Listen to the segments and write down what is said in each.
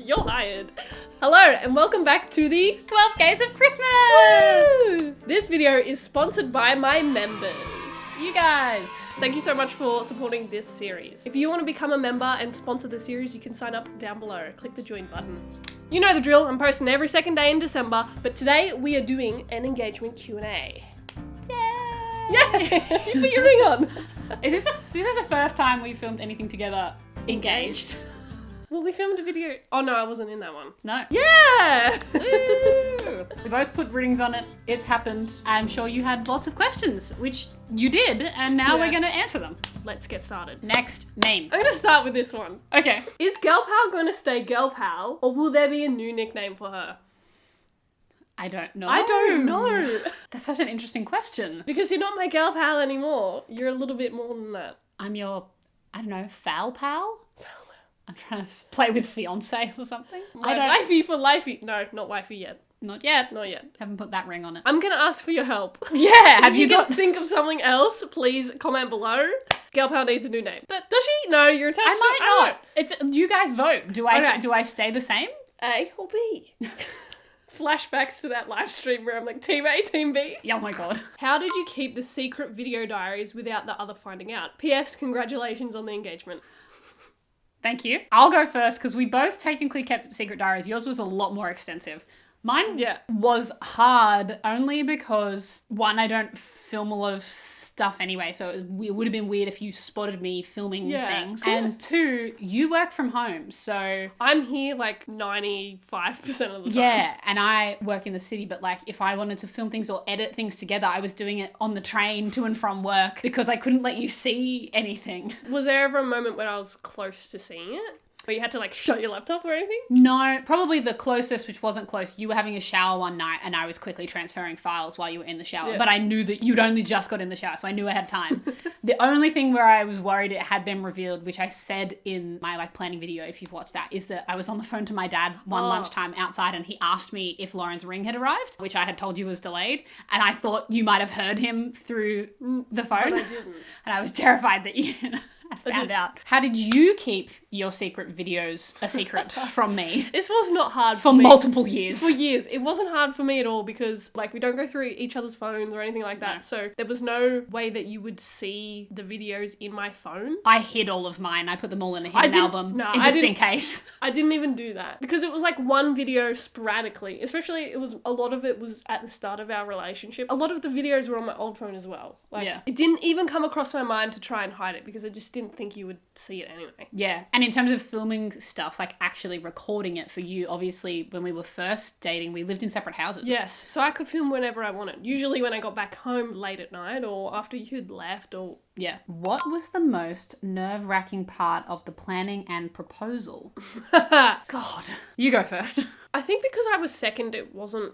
You're hired. Hello and welcome back to the 12 Days of Christmas! Woo! This video is sponsored by my members. You guys! Thank you so much for supporting this series. If you want to become a member and sponsor the series, you can sign up down below. Click the join button. You know the drill, I'm posting every second day in December, but today we are doing an engagement Q&A. Yay! Yay! You put your ring on. This is the first time we filmed anything together engaged. Well, we filmed a video. Oh no, I wasn't in that one. No. Yeah! Woo! We both put rings on it. It's happened. I'm sure you had lots of questions, which you did, and now we're Yes. going to answer them. Let's get started. Next name. I'm going to start with this one. Okay. Is Galpal going to stay Galpal, or will there be a new nickname for her? I don't know. I don't know. That's such an interesting question. Because you're not my Galpal anymore. You're a little bit more than that. I'm your, I don't know, foul pal? I'm trying to play with fiance or something. Wifey for lifey. No, not wifey yet. Not yet. Not yet. Haven't put that ring on it. I'm going to ask for your help. Yeah, have If you got... can think of something else, please comment below. Galpal needs a new name. But does she? No, you're attached I might to it. not. It's you guys vote. Do I Okay. do I stay the same? A or B? Flashbacks to that live stream where I'm like, Team A, Team B. Oh my god. How did you keep the secret video diaries without the other finding out? P.S. Congratulations on the engagement. Thank you. I'll go first because we both technically kept secret diaries. Yours was a lot more extensive. Mine was hard only because, one, I don't film a lot of stuff anyway, so it would have been weird if you spotted me filming things. And two, you work from home, so... I'm here like 95% of the time. Yeah, and I work in the city, but like if I wanted to film things or edit things together, I was doing it on the train to and from work because I couldn't let you see anything. Was there ever a moment when I was close to seeing it? Where you had to like shut your laptop or anything? No, probably the closest, which wasn't close, you were having a shower one night and I was quickly transferring files while you were in the shower. Yeah. But I knew that you'd only just got in the shower, so I knew I had time. The only thing where I was worried it had been revealed, which I said in my like planning video, if you've watched that, is that I was on the phone to my dad one lunchtime outside and he asked me if Lauren's ring had arrived, which I had told you was delayed. And I thought you might have heard him through the phone. But I didn't. And I was terrified that you... I found out. How did you keep your secret videos a secret from me? This was not hard For me. multiple years. For years. It wasn't hard for me at all because like we don't go through each other's phones or anything like that. No. So there was no way that you would see the videos in my phone. I hid all of mine. I put them all in a hidden album just in case. I didn't even do that because it was like one video sporadically, especially a lot of it was at the start of our relationship. A lot of the videos were on my old phone as well. Like it didn't even come across my mind to try and hide it because I just didn't think you would see it anyway. Yeah. And in terms of filming stuff, like actually recording it for you, obviously when we were first dating, we lived in separate houses. Yes. So I could film whenever I wanted. Usually when I got back home late at night or after you had left or... Yeah. What was the most nerve-wracking part of the planning and proposal? God. You go first. I think because I was second, it wasn't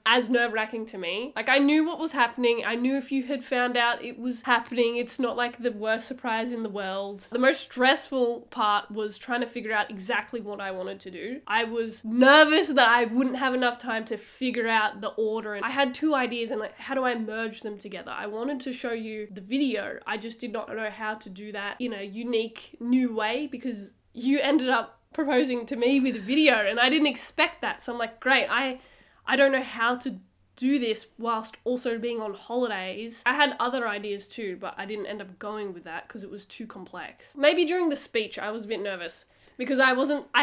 as nerve-wracking to me. Like, I knew what was happening. I knew if you had found out it was happening, it's not like the worst surprise in the world. The most stressful part was trying to figure out exactly what I wanted to do. I was nervous that I wouldn't have enough time to figure out the order. And I had two ideas and like, how do I merge them together? I wanted to show you the video. I just did not know how to do that in a unique, new way because you ended up proposing to me with a video and I didn't expect that. So I'm like, great, I don't know how to do this whilst also being on holidays. I had other ideas too, but I didn't end up going with that because it was too complex. Maybe during the speech I was a bit nervous because I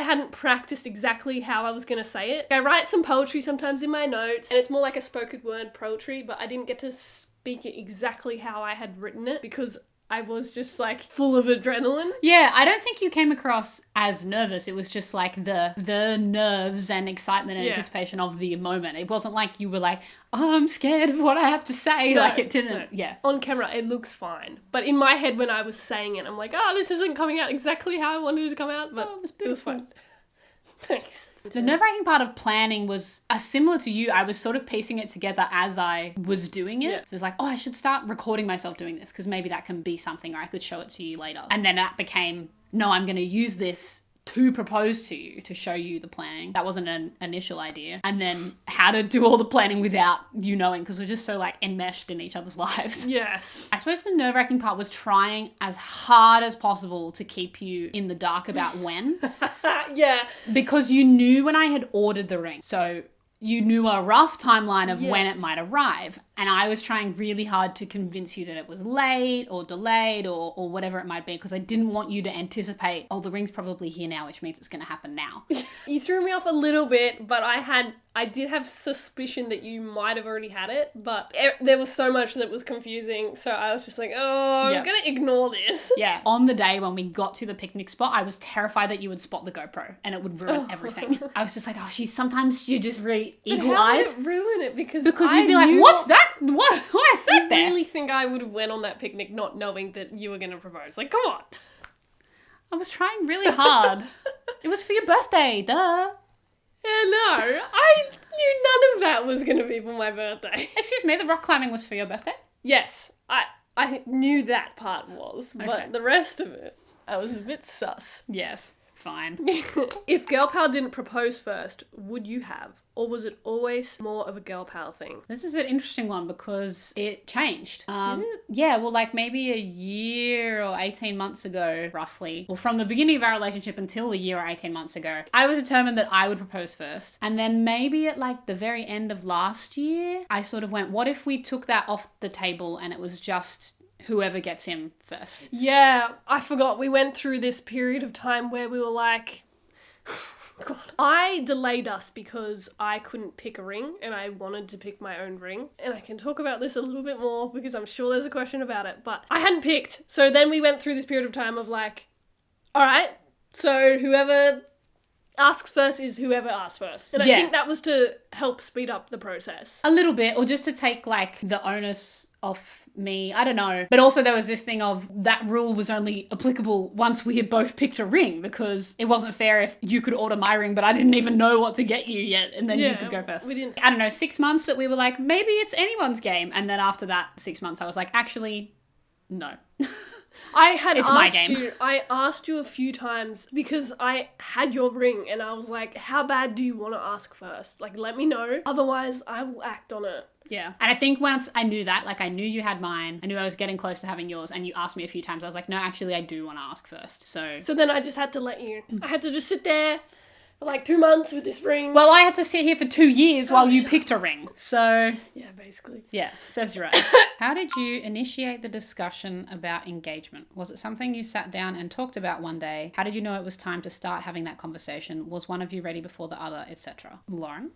hadn't practiced exactly how I was going to say it. I write some poetry sometimes in my notes and it's more like a spoken word poetry, but I didn't get to speak it exactly how I had written it because I was just like full of adrenaline. Yeah, I don't think you came across as nervous. It was just like the nerves and excitement and anticipation of the moment. It wasn't like you were like, oh, I'm scared of what I have to say. No, like it didn't. no. Yeah. On camera, it looks fine. But in my head when I was saying it, I'm like, oh, this isn't coming out exactly how I wanted it to come out. But it was fine. Thanks. The nerve-wracking part of planning was similar to you. I was sort of piecing it together as I was doing it. Yeah. So it's like, oh, I should start recording myself doing this because maybe that can be something or I could show it to you later. And then that became, no, I'm going to use this to propose to you, to show you the planning. That wasn't an initial idea. And then how to do all the planning without you knowing, because we're just so like enmeshed in each other's lives. Yes. I suppose the nerve-wracking part was trying as hard as possible to keep you in the dark about when. Yeah. Because you knew when I had ordered the ring. So you knew a rough timeline of when it might arrive. And I was trying really hard to convince you that it was late or delayed or whatever it might be, because I didn't want you to anticipate, oh, the ring's probably here now, which means it's going to happen now. You threw me off a little bit, but I did have suspicion that you might have already had it, but there was so much that was confusing, so I was just like, oh, I'm going to ignore this. Yeah. On the day when we got to the picnic spot, I was terrified that you would spot the GoPro and it would ruin everything. I was just like, oh, sometimes you're just really eagle-eyed. How would it ruin it? Because you'd be like, what's that? Why is that there? I really think I would have went on that picnic not knowing that you were going to propose. Like, come on. I was trying really hard. It was for your birthday, duh. Yeah, no. I knew none of that was going to be for my birthday. Excuse me, the rock climbing was for your birthday? Yes. I knew that part was, but the rest of it, I was a bit sus. Yes, fine. If girl pal didn't propose first, would you have? Or was it always more of a girl pal thing? This is an interesting one because it changed. Did it? Yeah, well, like maybe a year or 18 months ago, roughly. Well, from the beginning of our relationship until a year or 18 months ago, I was determined that I would propose first. And then maybe at like the very end of last year, I sort of went, what if we took that off the table and it was just whoever gets him first? Yeah, I forgot. We went through this period of time where we were like... God. I delayed us because I couldn't pick a ring and I wanted to pick my own ring. And I can talk about this a little bit more because I'm sure there's a question about it. But I hadn't picked. So then we went through this period of time of like, all right, so whoever asks first is whoever asks first. And I think that was to help speed up the process. A little bit, or just to take like the onus off me, I don't know. But also there was this thing of that rule was only applicable once we had both picked a ring, because it wasn't fair if you could order my ring but I didn't even know what to get you yet and then you could go first. We didn't. I don't know, 6 months that we were like, maybe it's anyone's game. And then after that 6 months I was like, actually, no. I asked you a few times because I had your ring and I was like, how bad do you want to ask first? Like, let me know. Otherwise, I will act on it. Yeah. And I think once I knew that, like I knew you had mine, I knew I was getting close to having yours, and you asked me a few times, I was like, no, actually I do want to ask first. So then I just had to let you. I had to just sit there for like 2 months with this ring. Well, I had to sit here for 2 years while you picked a ring. So yeah, basically. Yeah, serves you right. How did you initiate the discussion about engagement? Was it something you sat down and talked about one day? How did you know it was time to start having that conversation? Was one of you ready before the other, etc.? Lauren?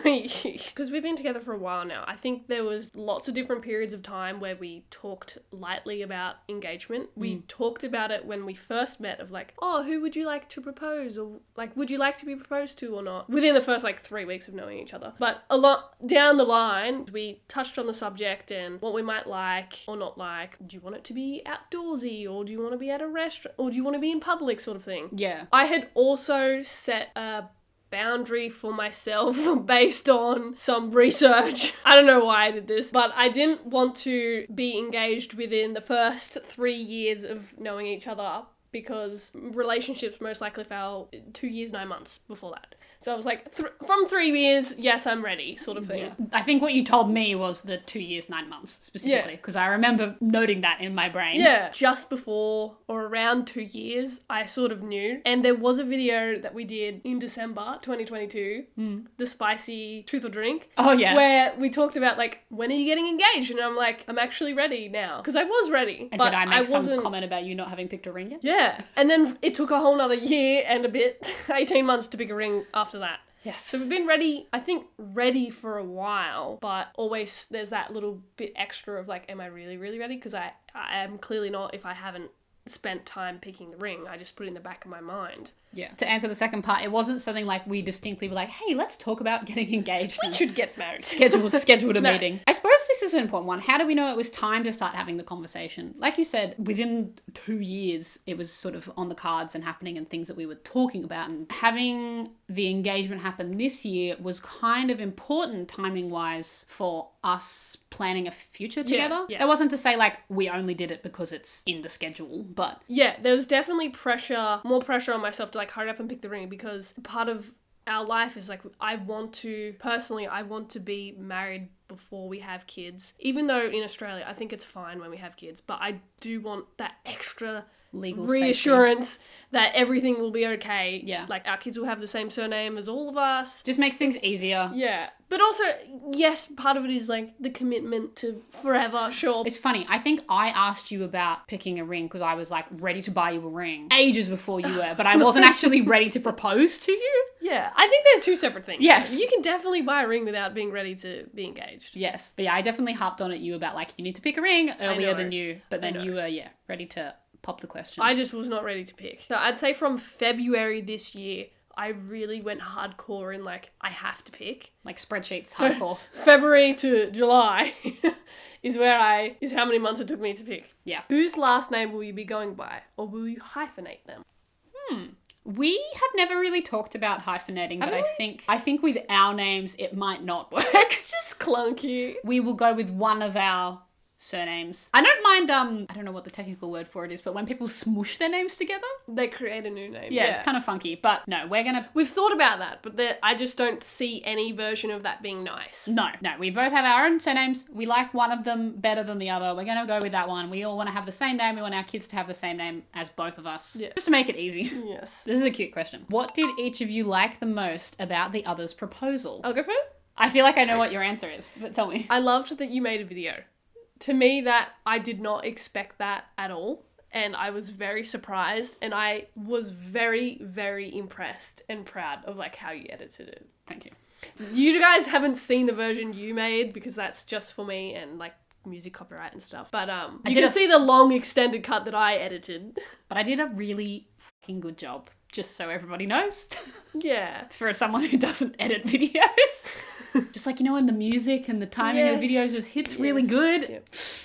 Because we've been together for a while now. I think there was lots of different periods of time where we talked lightly about engagement. We talked about it when we first met of like, oh, who would you like to propose? Or like, would you like to be proposed to or not? Within the first like 3 weeks of knowing each other. But a lot down the line, we touched on the subject and what we might like or not like. Do you want it to be outdoorsy, or do you want to be at a restaurant, or do you want to be in public, sort of thing? Yeah. I had also set a boundary for myself based on some research. I don't know why I did this, but I didn't want to be engaged within the first 3 years of knowing each other, because relationships most likely fail 2 years, 9 months before that. So I was like, from 3 years, yes, I'm ready, sort of thing. Yeah. I think what you told me was the 2 years, 9 months specifically, because I remember noting that in my brain. Yeah. Just before or around 2 years, I sort of knew. And there was a video that we did in December 2022, the spicy truth or drink. Oh, yeah. Where we talked about, like, when are you getting engaged? And I'm like, I'm actually ready now. Because I was ready. And did I make some comment about you not having picked a ring yet? Yeah. And then it took a whole nother year and a bit, 18 months to pick a ring after that. Yes. So we've been ready, I think ready for a while, but always there's that little bit extra of like, am I really, really ready? Because I am clearly not if I haven't spent time picking the ring. I just put it in the back of my mind. Yeah. To answer the second part, it wasn't something like we distinctly were like, hey, let's talk about getting engaged. We should get married. Scheduled a meeting. I suppose this is an important one. How do we know it was time to start having the conversation? Like you said, within 2 years, it was sort of on the cards and happening and things that we were talking about. And having the engagement happen this year was kind of important timing-wise for us planning a future together. yes. It wasn't to say like we only did it because it's in the schedule, but Yeah, there was definitely more pressure on myself to like hurry up and pick the ring, because part of our life is like, I want to be married before we have kids. Even though in Australia, I think it's fine when we have kids, but I do want that extra legal reassurance safety. that everything will be okay. Yeah. Like our kids will have the same surname as all of us. Just makes things easier. Yeah. But also, yes, part of it is like the commitment to forever, sure. It's funny. I think I asked you about picking a ring because I was like ready to buy you a ring ages before you were, but I wasn't actually ready to propose to you. Yeah, I think they're two separate things. Yes. You can definitely buy a ring without being ready to be engaged. Yes. But yeah, I definitely harped on at you about like, you need to pick a ring earlier than you, but then you were, ready to pop the question. I just was not ready to pick. So I'd say from February this year, I really went hardcore in like, I have to pick. Like spreadsheets, hardcore. February to July is how many months it took me to pick. Yeah. Whose last name will you be going by? Or will you hyphenate them? We have never really talked about hyphenating, but I think with our names, it might not work. It's just clunky. We will go with one of our surnames. I don't mind, I don't know what the technical word for it is, but when people smoosh their names together. They create a new name. Yeah, it's kind of funky, but no, we've thought about that, but I just don't see any version of that being nice. No, we both have our own surnames. We like one of them better than the other. We're going to go with that one. We all want to have the same name. We want our kids to have the same name as both of us. Yeah. Just to make it easy. Yes. This is a cute question. What did each of you like the most about the other's proposal? I'll go first. I feel like I know what your answer is, but tell me. I loved that you made a video. To me, that I did not expect that at all. And I was very surprised, and I was very, very impressed and proud of like how you edited it. Thank you. You guys haven't seen the version you made because that's just for me and like music copyright and stuff. But you can see the long extended cut that I edited. But I did a really fucking good job, just so everybody knows. Yeah. For someone who doesn't edit videos. Just like, and the music and the timing of the videos just hits really good. Yeah.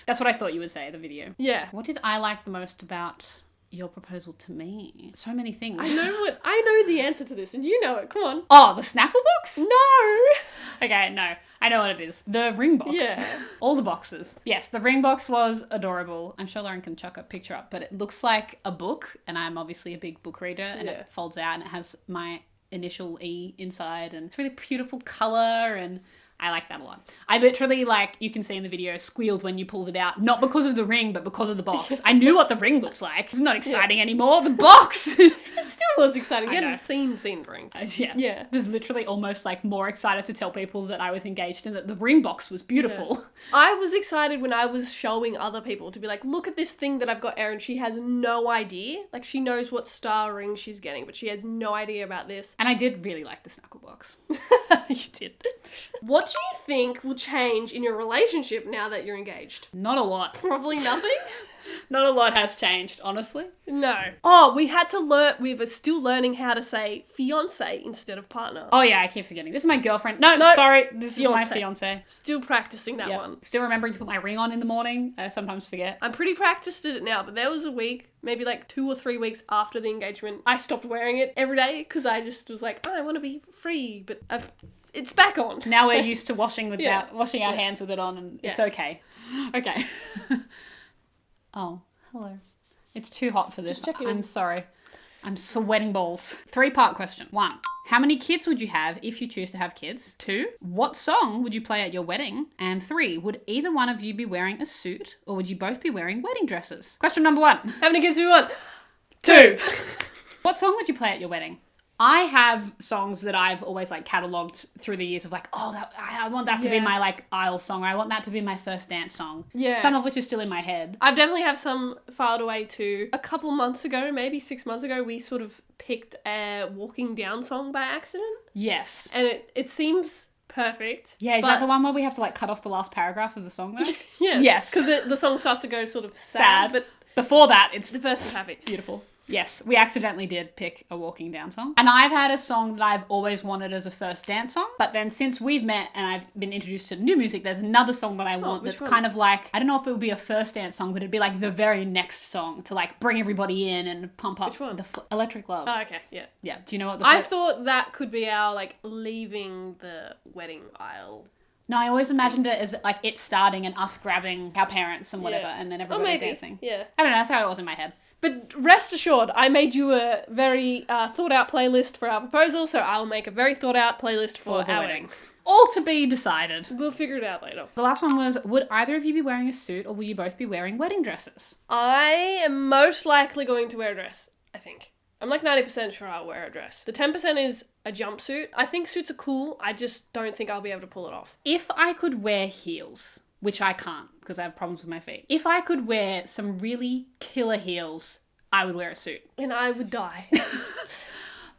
That's what I thought you would say, the video. Yeah. What did I like the most about your proposal to me? So many things. I know the answer to this, and you know it. Come on. Oh, the Snackle box? No. Okay, no. I know what it is. The ring box. Yeah. All the boxes. Yes, the ring box was adorable. I'm sure Lauren can chuck a picture up, but it looks like a book, and I'm obviously a big book reader, and it folds out, and it has my initial E inside, and it's really beautiful colour, and I like that a lot. I literally, like you can see in the video, squealed when you pulled it out, not because of the ring, but because of the box. I knew what the ring looks like. It's not exciting anymore. The box! It still was exciting. You hadn't seen the ring. Yeah. I was literally almost like more excited to tell people that I was engaged and that the ring box was beautiful. Yeah. I was excited when I was showing other people to be like, look at this thing that I've got Erin. She has no idea. Like, she knows what star ring she's getting, but she has no idea about this. And I did really like the Snackle box. You did. What do you think will change in your relationship now that you're engaged? Not a lot. Probably nothing? Not a lot has changed, honestly. No. Oh, we had to learn, we were still learning how to say fiancé instead of partner. Oh yeah, I keep forgetting. This is my girlfriend. No, sorry, this is my fiancé. Still practicing that one. Still remembering to put my ring on in the morning. I sometimes forget. I'm pretty practiced at it now, but there was a week, maybe like 2 or 3 weeks after the engagement, I stopped wearing it every day because I just was like, I want to be free, but it's back on. Now we're used to washing our hands with it on, and it's okay. Okay. Oh, hello. It's too hot for this. I'm sorry. I'm sweating balls. 3-part question. 1. How many kids would you have if you choose to have kids? 2. What song would you play at your wedding? And 3. Would either one of you be wearing a suit, or would you both be wearing wedding dresses? Question number 1. How many kids do you want? 2. What song would you play at your wedding? I have songs that I've always like catalogued through the years of like, I want that to be my like aisle song, or I want that to be my first dance song. Yeah. Some of which is still in my head. I definitely have some filed away too. A couple months ago, maybe 6 months ago, we sort of picked a Walking Down song by accident. Yes. And it seems perfect. Yeah, is that the one where we have to like cut off the last paragraph of the song though? Yes. Because the song starts to go sort of sad. But before that, it's the first is happy. Beautiful. Yes, we accidentally did pick a Walking Down song. And I've had a song that I've always wanted as a first dance song. But then since we've met and I've been introduced to new music, there's another song that I want that's kind of like, I don't know if it would be a first dance song, but it'd be like the very next song to like bring everybody in and pump up. Which one? Electric Love. Oh, okay, yeah. Yeah, do you know what I thought that could be our like leaving the wedding aisle. No, I always imagined it as like it starting and us grabbing our parents and whatever, and then everybody dancing. Yeah. I don't know, that's how it was in my head. But rest assured, I made you a very thought-out playlist for our proposal, so I'll make a very thought-out playlist for the our wedding. All to be decided. We'll figure it out later. The last one was, would either of you be wearing a suit or will you both be wearing wedding dresses? I am most likely going to wear a dress, I think. I'm like 90% sure I'll wear a dress. The 10% is a jumpsuit. I think suits are cool. I just don't think I'll be able to pull it off. If I could wear heels, which I can't because I have problems with my feet. If I could wear some really killer heels, I would wear a suit. And I would die.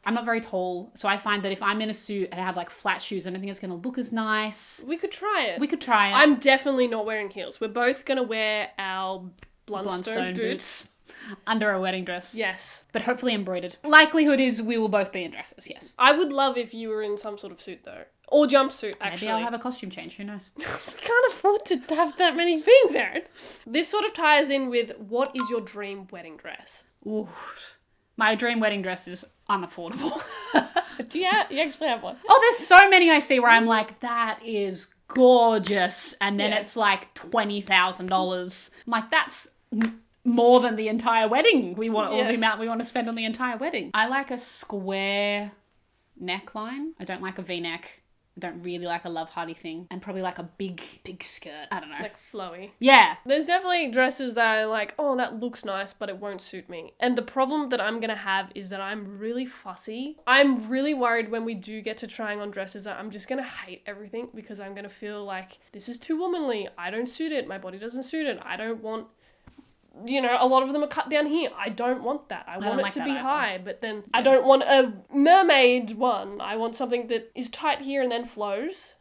I'm not very tall, so I find that if I'm in a suit and I have like flat shoes, I don't think it's going to look as nice. We could try it. I'm definitely not wearing heels. We're both going to wear our Blundstone boots. Under a wedding dress. Yes. But hopefully embroidered. Likelihood is we will both be in dresses, yes. I would love if you were in some sort of suit though. Or jumpsuit, actually. Maybe I'll have a costume change, who knows? We can't afford to have that many things, Aaron. This sort of ties in with, what is your dream wedding dress? Ooh. My dream wedding dress is unaffordable. Do you actually have one? Oh, there's so many I see where I'm like, that is gorgeous. And then it's like $20,000. I'm like, that's more than the entire wedding we want, or the amount we want to spend on the entire wedding. I like a square neckline. I don't like a V-neck. I don't really like a love hearty thing. And probably like a big skirt. I don't know. Like flowy. Yeah. There's definitely dresses that are like, oh, that looks nice, but it won't suit me. And the problem that I'm going to have is that I'm really fussy. I'm really worried when we do get to trying on dresses that I'm just going to hate everything because I'm going to feel like this is too womanly. I don't suit it. My body doesn't suit it. I don't want... You know, a lot of them are cut down here. I don't want that. I want it to be high, but then I don't want a mermaid one. I want something that is tight here and then flows.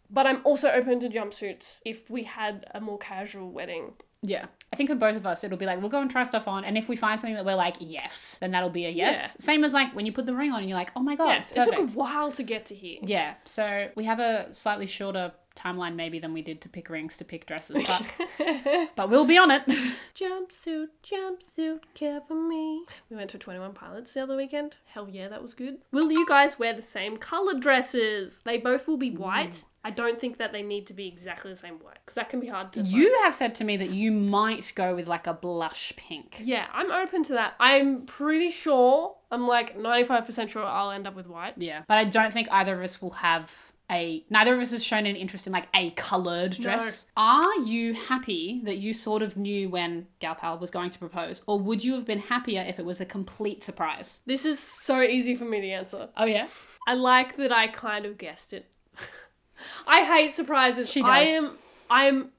But I'm also open to jumpsuits if we had a more casual wedding. Yeah. I think for both of us, it'll be like, we'll go and try stuff on. And if we find something that we're like, yes, then that'll be a yes. Yeah. Same as like when you put the ring on and you're like, oh my God. Yes, perfect. It took a while to get to here. Yeah. So we have a slightly shorter timeline maybe than we did to pick rings, to pick dresses, but we'll be on it. Jumpsuit, care for me. We went to 21 Pilots the other weekend. Hell yeah, that was good. Will you guys wear the same coloured dresses? They both will be white. I don't think that they need to be exactly the same white because that can be hard to find. You have said to me that you might go with like a blush pink. Yeah, I'm open to that. I'm pretty sure, I'm like 95% sure I'll end up with white. Yeah, but I don't think either of us will have neither of us has shown an interest in like a coloured dress. No. Are you happy that you sort of knew when Galpal was going to propose, or would you have been happier if it was a complete surprise? This is so easy for me to answer. Oh yeah? I like that I kind of guessed it. I hate surprises. She does. I'm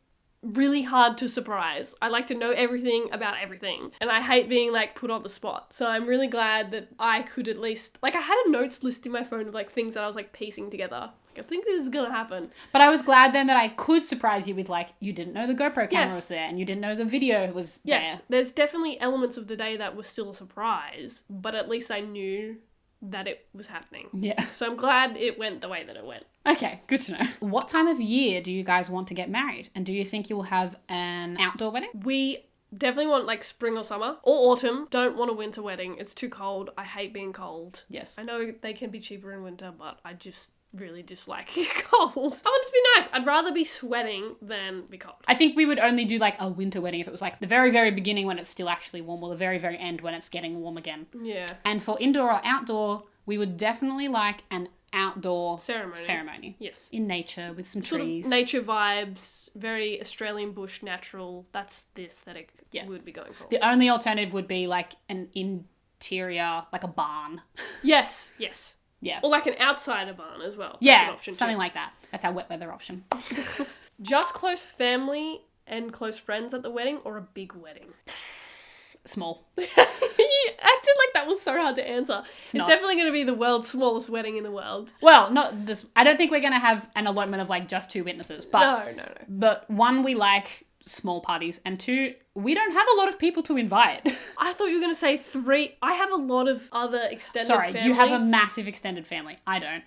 really hard to surprise. I like to know everything about everything. And I hate being like put on the spot. So I'm really glad that I could at least, like I had a notes list in my phone of like things that I was like piecing together. Like I think this is gonna happen. But I was glad then that I could surprise you with like, you didn't know the GoPro camera was there and you didn't know the video was there. Yes, there's definitely elements of the day that were still a surprise, but at least I knew that it was happening. Yeah. So I'm glad it went the way that it went. Okay, good to know. What time of year do you guys want to get married? And do you think you'll have an outdoor wedding? We definitely want like spring or summer or autumn. Don't want a winter wedding. It's too cold. I hate being cold. Yes. I know they can be cheaper in winter, but I just really dislike cold. I want it to be nice. I'd rather be sweating than be cold. I think we would only do like a winter wedding if it was like the very, very beginning when it's still actually warm, or the very, very end when it's getting warm again. Yeah. And for indoor or outdoor, we would definitely like an outdoor ceremony. Yes. In nature with some sort trees. Of nature vibes, very Australian bush, natural. That's the aesthetic we would be going for. The only alternative would be like an interior, like a barn. Yes. Yeah. Or like an outsider barn as well. Yeah, that's an option something too. like that. That's our wet weather option. Just close family and close friends at the wedding, or a big wedding? Small. You acted like that was so hard to answer. It's not. Definitely going to be the world's smallest wedding in the world. Well, not this. I don't think we're going to have an elopement of like just 2 witnesses. But No. But one, we like small parties, and 2, we don't have a lot of people to invite. I thought you were going to say 3. I have a lot of other extended family. You have a massive extended family. I don't.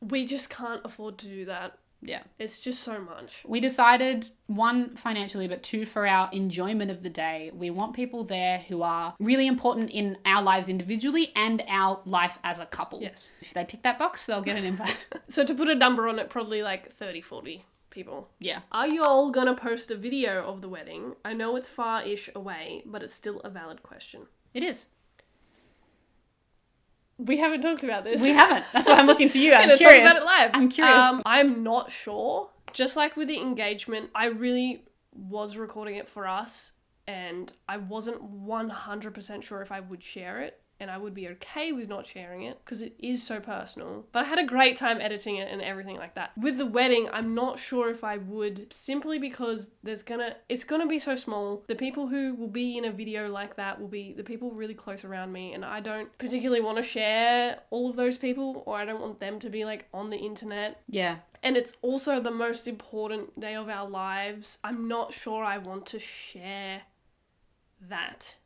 We just can't afford to do that. Yeah. It's just so much. We decided, 1, financially, but 2, for our enjoyment of the day. We want people there who are really important in our lives individually and our life as a couple. Yes. If they tick that box, they'll get an invite. So to put a number on it, probably like 30, 40 people. Yeah. Are you all gonna post a video of the wedding? I know it's far-ish away, but it's still a valid question. It is. We haven't talked about this. We haven't. That's why I'm looking to you. I'm Talk curious. about it live. I'm curious. I'm not sure. Just like with the engagement, I really was recording it for us, and I wasn't 100% sure if I would share it, and I would be okay with not sharing it because it is so personal. But I had a great time editing it and everything like that. With the wedding, I'm not sure if I would, simply because it's gonna be so small. The people who will be in a video like that will be the people really close around me, and I don't particularly want to share all of those people, or I don't want them to be like on the internet. Yeah. And it's also the most important day of our lives. I'm not sure I want to share that.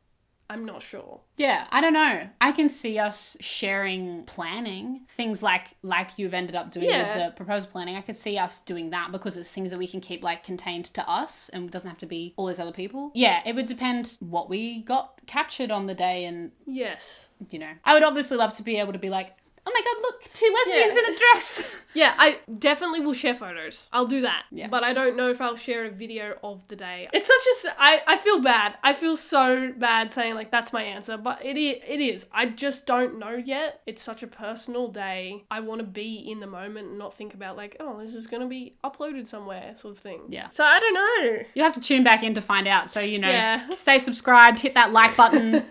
I'm not sure. Yeah, I don't know. I can see us sharing planning, things like you've ended up doing with the proposal planning. I could see us doing that because it's things that we can keep like contained to us and it doesn't have to be all those other people. Yeah, it would depend what we got captured on the day, and Yes. you know, I would obviously love to be able to be like, oh my god, look, 2 lesbians in a dress. Yeah, I definitely will share photos. I'll do that. Yeah. But I don't know if I'll share a video of the day. It's such a... I feel bad. I feel so bad saying, like, that's my answer. But it is. I just don't know yet. It's such a personal day. I want to be in the moment and not think about, like, oh, this is going to be uploaded somewhere sort of thing. Yeah. So I don't know. You'll have to tune back in to find out. So, you know, Yeah. stay subscribed, hit that like button.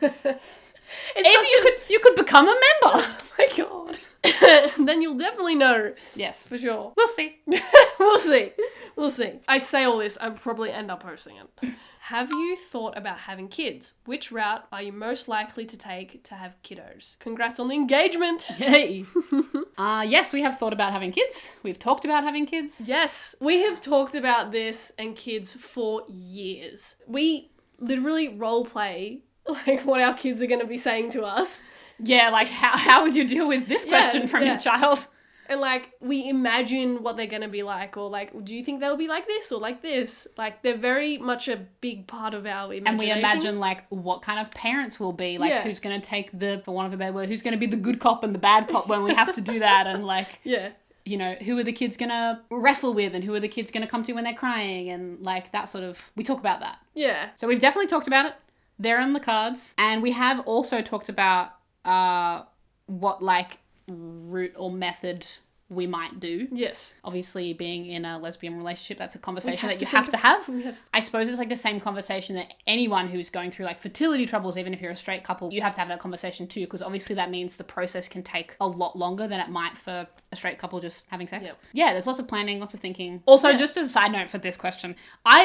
It's you could become a member. Oh my god. Then you'll definitely know. Yes. For sure. We'll see. We'll see. I say all this, I'll probably end up posting it. Have you thought about having kids? Which route are you most likely to take to have kiddos? Congrats on the engagement. Yay. Yes, we have thought about having kids. We've talked about having kids. Yes, we have talked about this and kids for years. We literally role play like what our kids are going to be saying to us. Yeah, like how would you deal with this question from your child? And like we imagine what they're going to be like, or like, do you think they'll be like this or like this? Like they're very much a big part of our imagination. And we imagine like what kind of parents we'll be, like who's going to take for want of a better word, who's going to be the good cop and the bad cop when we have to do that, and like you know, who are the kids going to wrestle with and who are the kids going to come to when they're crying, and like that sort of, we talk about that. Yeah. So we've definitely talked about it. They're on the cards. And we have also talked about what like route or method we might do. Yes. Obviously, being in a lesbian relationship, that's a conversation that you have to have. I suppose it's like the same conversation that anyone who's going through like fertility troubles, even if you're a straight couple, you have to have that conversation too, because obviously that means the process can take a lot longer than it might for a straight couple just having sex. Yep. Yeah, there's lots of planning, lots of thinking. Also, just as a side note for this question, I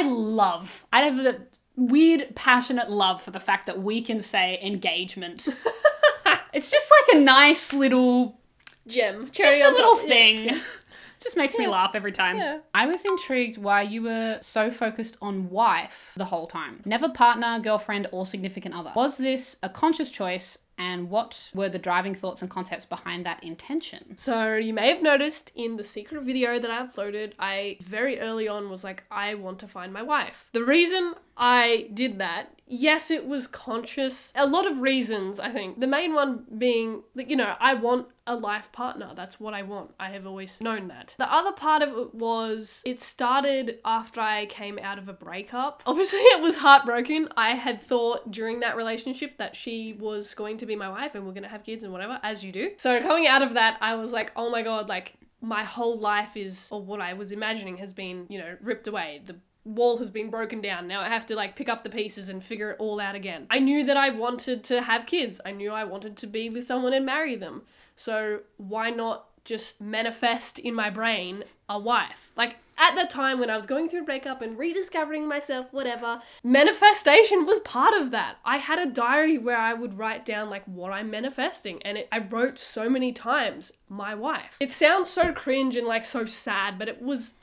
have a weird, passionate love for the fact that we can say engagement. It's just like a nice little gem. Just a little thing. Yeah. Just makes me laugh every time. Yeah. I was intrigued why you were so focused on wife the whole time. Never partner, girlfriend, or significant other. Was this a conscious choice? And what were the driving thoughts and concepts behind that intention? So you may have noticed in the secret video that I uploaded, I very early on was like, I want to find my wife. The reason I did that, yes, it was conscious. A lot of reasons, I think. The main one being that, you know, I want a life partner. That's what I want. I have always known that. The other part of it was, it started after I came out of a breakup. Obviously, it was heartbroken. I had thought during that relationship that she was going to be my wife and we're going to have kids and whatever, as you do. So coming out of that, I was like, oh my God, like my whole life is, or what I was imagining has been, you know, ripped away. The wall has been broken down. Now I have to like pick up the pieces and figure it all out again. I knew that I wanted to have kids. I knew I wanted to be with someone and marry them. So why not just manifest in my brain a wife? Like, at that time when I was going through a breakup and rediscovering myself, whatever, manifestation was part of that. I had a diary where I would write down like what I'm manifesting, and I wrote so many times, my wife. It sounds so cringe and like so sad, but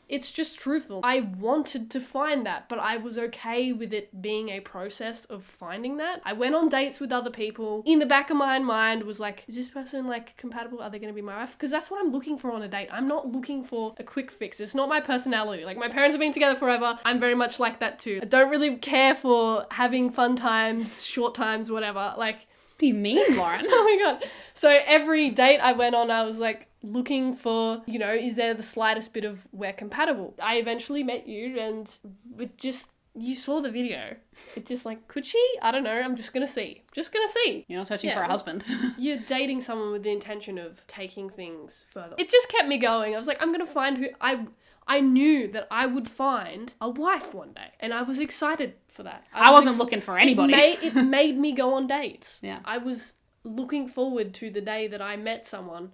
it's just truthful. I wanted to find that, but I was okay with it being a process of finding that. I went on dates with other people. In the back of my mind was like, is this person like compatible? Are they going to be my wife? Because that's what I'm looking for on a date. I'm not looking for a quick fix. It's not my personality. Like, my parents have been together forever. I'm very much like that too. I don't really care for having fun times, short times, whatever. Like, what do you mean, Lauren? oh my God. So every date I went on, I was like looking for, you know, is there the slightest bit of we're compatible? I eventually met you, and it just, you saw the video. It just like, could she? I don't know. I'm just going to see. Just going to see. You're not searching for a husband. You're dating someone with the intention of taking things further. It just kept me going. I was like, I'm going to find who I knew that I would find a wife one day, and I was excited for that. I wasn't looking for anybody. It made me go on dates. Yeah. I was looking forward to the day that I met someone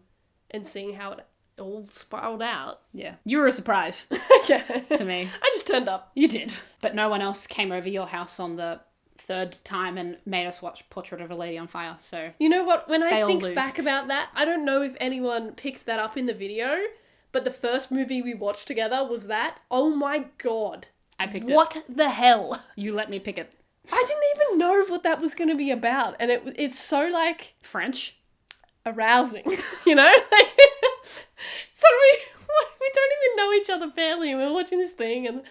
and seeing how it all spiraled out. Yeah. You were a surprise Yeah. to me. I just turned up. You did. But no one else came over your house on the third time and made us watch Portrait of a Lady on Fire, so... You know what? When I think lose. back about that, I don't know if anyone picked that up in the video, but the first movie we watched together was that. Oh my God. I picked it. What the hell? You let me pick it. I didn't even know what that was going to be about, and it's so, like... French? Arousing, you know? Like, so we don't even know each other fairly, and we're watching this thing, and...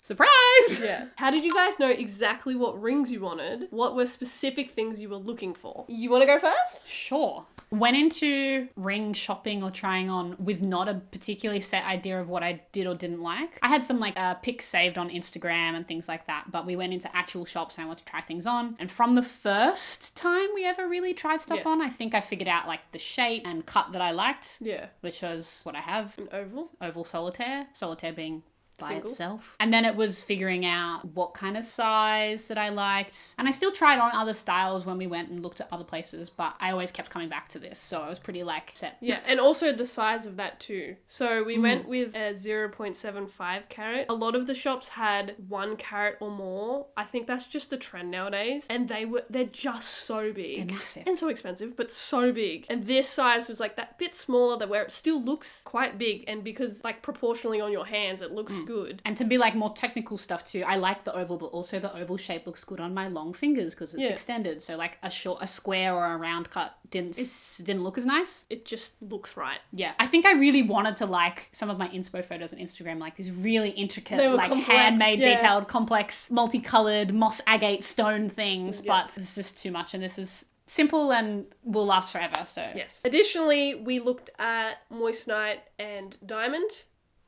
Surprise! Yeah. How did you guys know exactly what rings you wanted? What were specific things you were looking for? You want to go first? Sure. Went into ring shopping or trying on with not a particularly set idea of what I did or didn't like. I had some like pics saved on Instagram and things like that, but we went into actual shops and I wanted to try things on. And from the first time we ever really tried stuff on, I think I figured out like the shape and cut that I liked. Yeah. Which was what I have. An oval? Oval solitaire. Solitaire being by Single. itself. And then it was figuring out what kind of size that I liked. And I still tried on other styles when we went and looked at other places, but I always kept coming back to this. So I was pretty like set. Yeah, and also the size of that too. So we went with a 0.75 carat. A lot of the shops had 1 carat or more. I think that's just the trend nowadays. And they're just so big. They're massive. And so expensive, but so big. And this size was like that bit smaller, that where it still looks quite big, and because like proportionally on your hands it looks good. And to be like more technical stuff too, I like the oval, but also the oval shape looks good on my long fingers because it's extended. So like a square or a round cut didn't look as nice. It just looks right. Yeah. I think I really wanted to like some of my inspo photos on Instagram, like these really intricate, like complex, handmade, detailed, complex, multicolored moss agate stone things, but it's just too much, and this is simple and will last forever. So yes. Additionally, we looked at moissanite and diamond.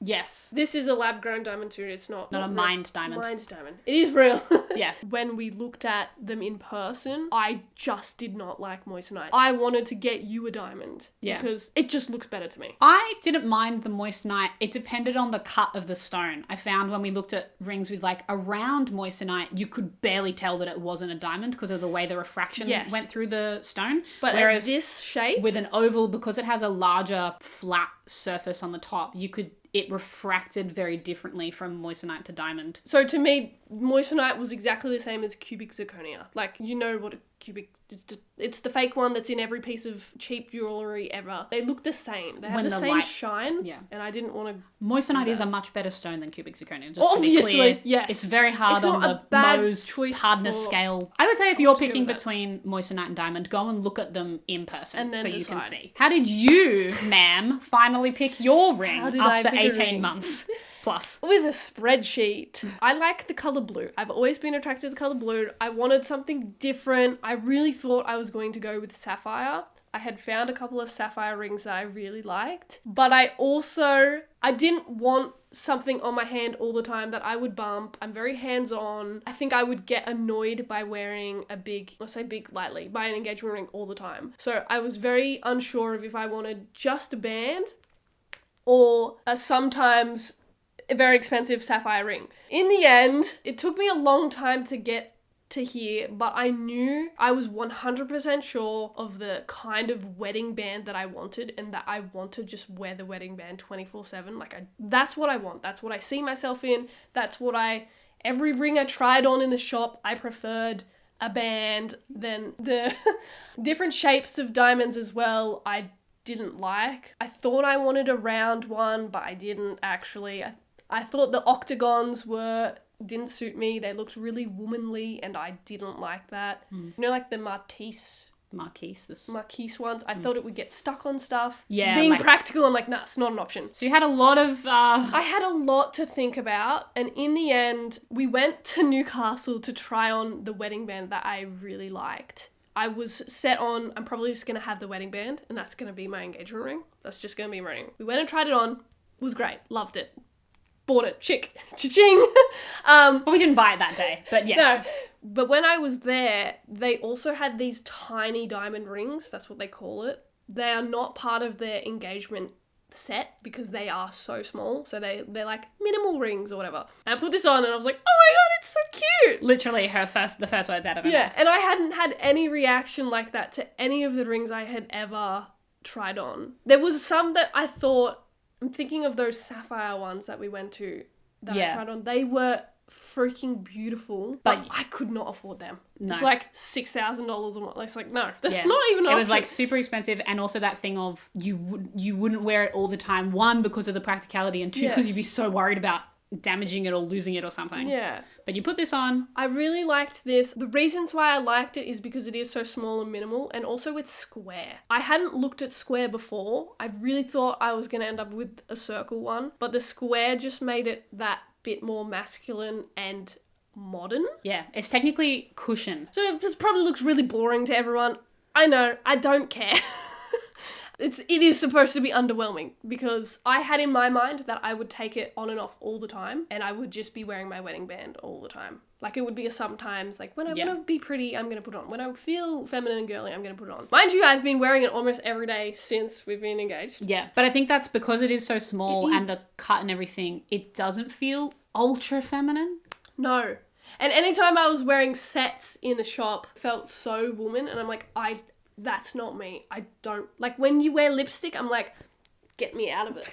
Yes. This is a lab-grown diamond too. It's not a mined diamond. Mined diamond. It is real. Yeah. When we looked at them in person, I just did not like moissanite. I wanted to get you a diamond. Yeah. Because it just looks better to me. I didn't mind the moissanite. It depended on the cut of the stone. I found when we looked at rings with like a round moissanite, you could barely tell that it wasn't a diamond because of the way the refraction went through the stone. But whereas this shape, with an oval, because it has a larger flat surface on the top, it refracted very differently from moissanite to diamond. So to me, moissanite was exactly the same as cubic zirconia. Like, you know what a cubic... It's the fake one that's in every piece of cheap jewellery ever. They look the same. They have the same shine. Yeah. And I didn't want to... Moissanite is a much better stone than cubic zirconia. Just obviously, to be clear. yes. It's very hard on the Mohs hardness scale. I would say if you're picking between moissanite and diamond, go and look at them in person and then so you can see. How did you, ma'am, finally pick your ring after 18 months? Plus. With a spreadsheet. I like the colour blue. I've always been attracted to the colour blue. I wanted something different. I really thought I was going to go with sapphire. I had found a couple of sapphire rings that I really liked. But I didn't want something on my hand all the time that I would bump. I'm very hands-on. I think I would get annoyed by wearing a big, let's say big lightly, by an engagement ring all the time. So I was very unsure of if I wanted just a band or sometimes a very expensive sapphire ring. In the end, it took me a long time to get to hear, but I knew I was 100% sure of the kind of wedding band that I wanted, and that I want to just wear the wedding band 24/7. Like, that's what I want. That's what I see myself in. That's what every ring I tried on in the shop, I preferred a band. Then the different shapes of diamonds as well, I didn't like. I thought I wanted a round one, but I didn't actually. I thought the octagons didn't suit me. They looked really womanly, and I didn't like that. You know, like the Marquise ones. I thought it would get stuck on stuff. Yeah. Being practical, I'm like, nah, it's not an option. So you had a lot of... I had a lot to think about, and in the end, we went to Newcastle to try on the wedding band that I really liked. I was set on, I'm probably just going to have the wedding band, and that's going to be my engagement ring. That's just going to be my ring. We went and tried it on. Was great. Loved it. Bought it. Chick. Cha-ching. Well, we didn't buy it that day, but yes. No. But when I was there, they also had these tiny diamond rings. That's what they call it. They are not part of their engagement set because they are so small. So they're like minimal rings or whatever. And I put this on and I was like, oh my God, it's so cute. Literally the first words out of her mouth. And I hadn't had any reaction like that to any of the rings I had ever tried on. There was some that I thought, I'm thinking of those sapphire ones that we went to that I tried on. They were freaking beautiful, but I could not afford them. No. It's like $6,000 or more. It's like, no, that's not even an option. It was like super expensive, and also that thing of you wouldn't wear it all the time. One, because of the practicality, and two, because you'd be so worried about damaging it or losing it or something. Yeah. But you put this on. I really liked this. The reasons why I liked it is because it is so small and minimal, and also it's square. I hadn't looked at square before. I really thought I was going to end up with a circle one, but the square just made it that bit more masculine and modern. Yeah, it's technically cushioned. So this probably looks really boring to everyone. I know, I don't care. It is supposed to be underwhelming because I had in my mind that I would take it on and off all the time, and I would just be wearing my wedding band all the time. Like, it would be a sometimes, like, when I want to be pretty, I'm going to put it on. When I feel feminine and girly, I'm going to put it on. Mind you, I've been wearing it almost every day since we've been engaged. Yeah, but I think that's because it is so small and the cut and everything, it doesn't feel ultra feminine. No. And anytime I was wearing sets in the shop, it felt so woman, and I'm like, that's not me. I don't... Like, when you wear lipstick, I'm like, get me out of it.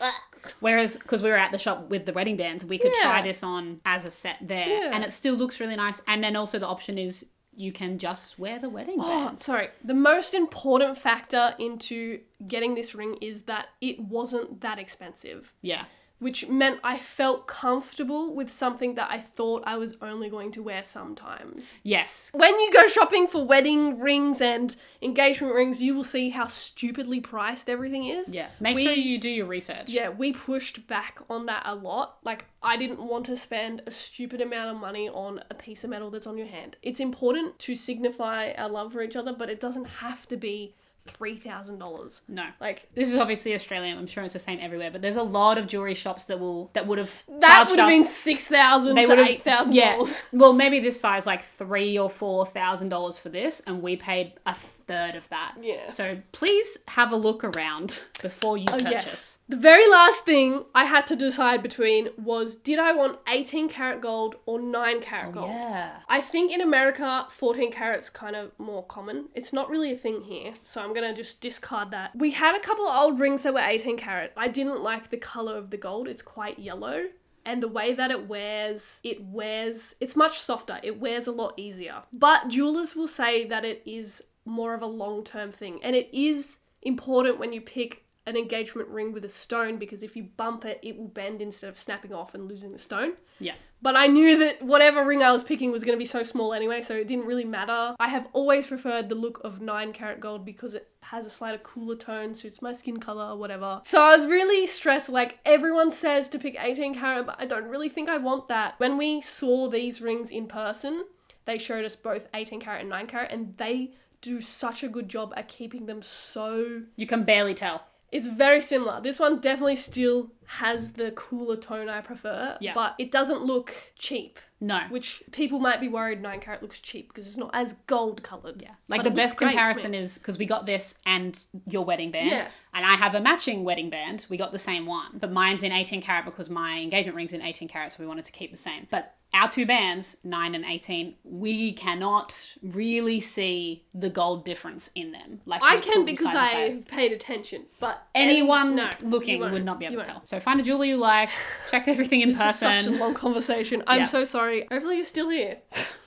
Whereas, because we were at the shop with the wedding bands, we could try this on as a set there, and it still looks really nice. And then also the option is you can just wear the wedding band. Sorry. The most important factor into getting this ring is that it wasn't that expensive. Yeah. Which meant I felt comfortable with something that I thought I was only going to wear sometimes. Yes. When you go shopping for wedding rings and engagement rings, you will see how stupidly priced everything is. Yeah. Make sure you do your research. Yeah, we pushed back on that a lot. Like, I didn't want to spend a stupid amount of money on a piece of metal that's on your hand. It's important to signify our love for each other, but it doesn't have to be $3,000. No. Like, this is obviously Australian. I'm sure it's the same everywhere, but there's a lot of jewelry shops that would have been $6,000 to $8,000. Yeah. Well, maybe this size, like $3,000 or $4,000 for this, and we paid a third of that. Yeah. So please have a look around before you purchase. Yes. The very last thing I had to decide between was, did I want 18 karat gold or 9 karat gold? Yeah. I think in America, 14 karat's kind of more common. It's not really a thing here, so I'm going to just discard that. We had a couple of old rings that were 18 karat. I didn't like the colour of the gold. It's quite yellow. And the way that it wears, it's much softer. It wears a lot easier. But jewelers will say that it is more of a long-term thing. And it is important when you pick an engagement ring with a stone, because if you bump it, it will bend instead of snapping off and losing the stone. Yeah. But I knew that whatever ring I was picking was going to be so small anyway, so it didn't really matter. I have always preferred the look of 9 karat gold because it has a slightly cooler tone, suits my skin color, whatever. So I was really stressed. Like, everyone says to pick 18 karat, but I don't really think I want that. When we saw these rings in person, they showed us both 18 karat and 9 karat, and they do such a good job at keeping them so... You can barely tell. It's very similar. This one definitely still has the cooler tone I prefer, but it doesn't look cheap. No. Which people might be worried 9 karat looks cheap because it's not as gold coloured. Yeah. Like, the best comparison is, because we got this and your wedding band, and I have a matching wedding band. We got the same one, but mine's in 18 karat because my engagement ring's in 18 karat, so we wanted to keep the same. But our two bands, 9 and 18, we cannot really see the gold difference in them. Like I we can put them because side to I side. have paid attention, but Anyone no, looking you won't. would not be You able to won't. tell. So find a jeweler you like, check everything in This is such a person. long conversation. I'm Yeah. so sorry. Hopefully you're still here.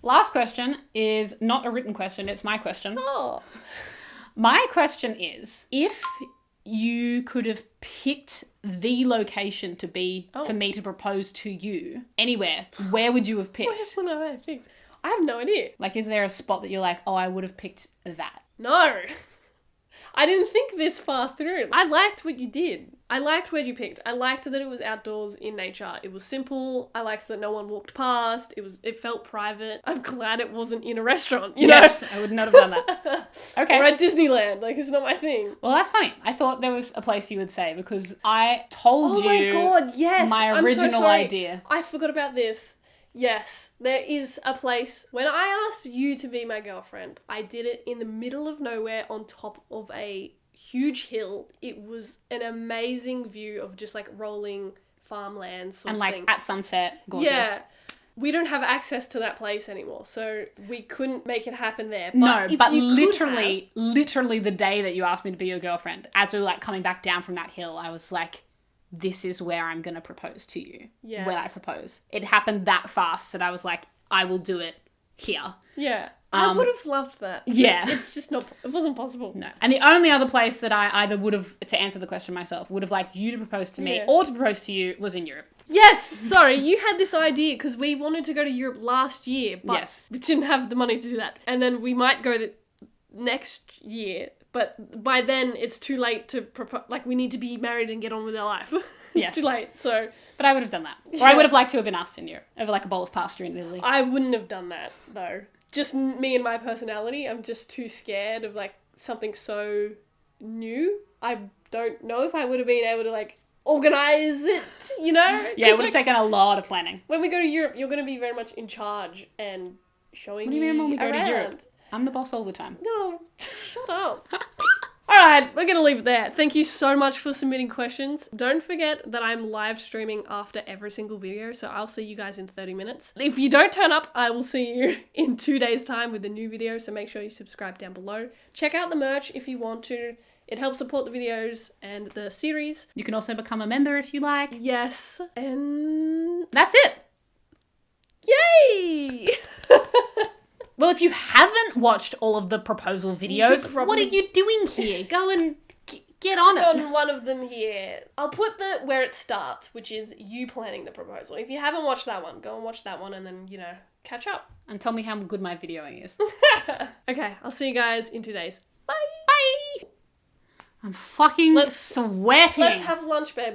Last question is not a written question, it's my question. Oh. My question is, if you could have picked the location to be for me to propose to you anywhere, where would you have picked? I have no idea. Like, is there a spot that you're like, oh, I would have picked that? No. I didn't think this far through. I liked what you did. I liked where you picked. I liked that it was outdoors in nature. It was simple. I liked that no one walked past. It felt private. I'm glad it wasn't in a restaurant, you know? I would not have done that. Okay. Or at Disneyland. Like, it's not my thing. Well, that's funny. I thought there was a place you would say because I told you Oh my god, yes. my I'm original so sorry. idea. I forgot about this. Yes, there is a place. When I asked you to be my girlfriend, I did it in the middle of nowhere on top of a huge hill. It was an amazing view of just like rolling farmland sort And of like thing. at sunset, gorgeous. Yeah. We don't have access to that place anymore, so we couldn't make it happen there. But No, if but you literally the day that you asked me to be your girlfriend, as we were like coming back down from that hill, I was like, this is where I'm going to propose to you. Yes. When I propose. It happened that fast that I was like, I will do it here. Yeah. I would have loved that. Yeah. It's just not, it wasn't possible. No. And the only other place that I either would have, to answer the question myself, would have liked you to propose to me or to propose to you was in Europe. Yes, sorry, you had this idea because we wanted to go to Europe last year, but we didn't have the money to do that. And then we might go the next year, but by then it's too late to propose. Like, we need to be married and get on with our life. It's too late, so... But I would have done that. Or I would have liked to have been asked in Europe over like a bowl of pasta in Italy. I wouldn't have done that, though. Just me and my personality, I'm just too scared of, like, something so new. I don't know if I would have been able to, like, organise it, you know? Yeah, it would have taken a lot of planning. When we go to Europe, you're going to be very much in charge and showing me What do you mean when we go around. to Europe? I'm the boss all the time. No, shut up. Alright, we're going to leave it there. Thank you so much for submitting questions. Don't forget that I'm live streaming after every single video, so I'll see you guys in 30 minutes. If you don't turn up, I will see you in 2 days' time with a new video, so make sure you subscribe down below. Check out the merch if you want to. It helps support the videos and the series. You can also become a member if you like. Yes, and... That's it. Yay! Well, if you haven't watched all of the proposal videos, what are you doing here? Go and get on it. On one of them here. I'll put where it starts, which is you planning the proposal. If you haven't watched that one, go and watch that one and then, you know, catch up. And tell me how good my videoing is. Okay, I'll see you guys in 2 days. Bye! Bye! I'm fucking sweating. Let's have lunch, babe.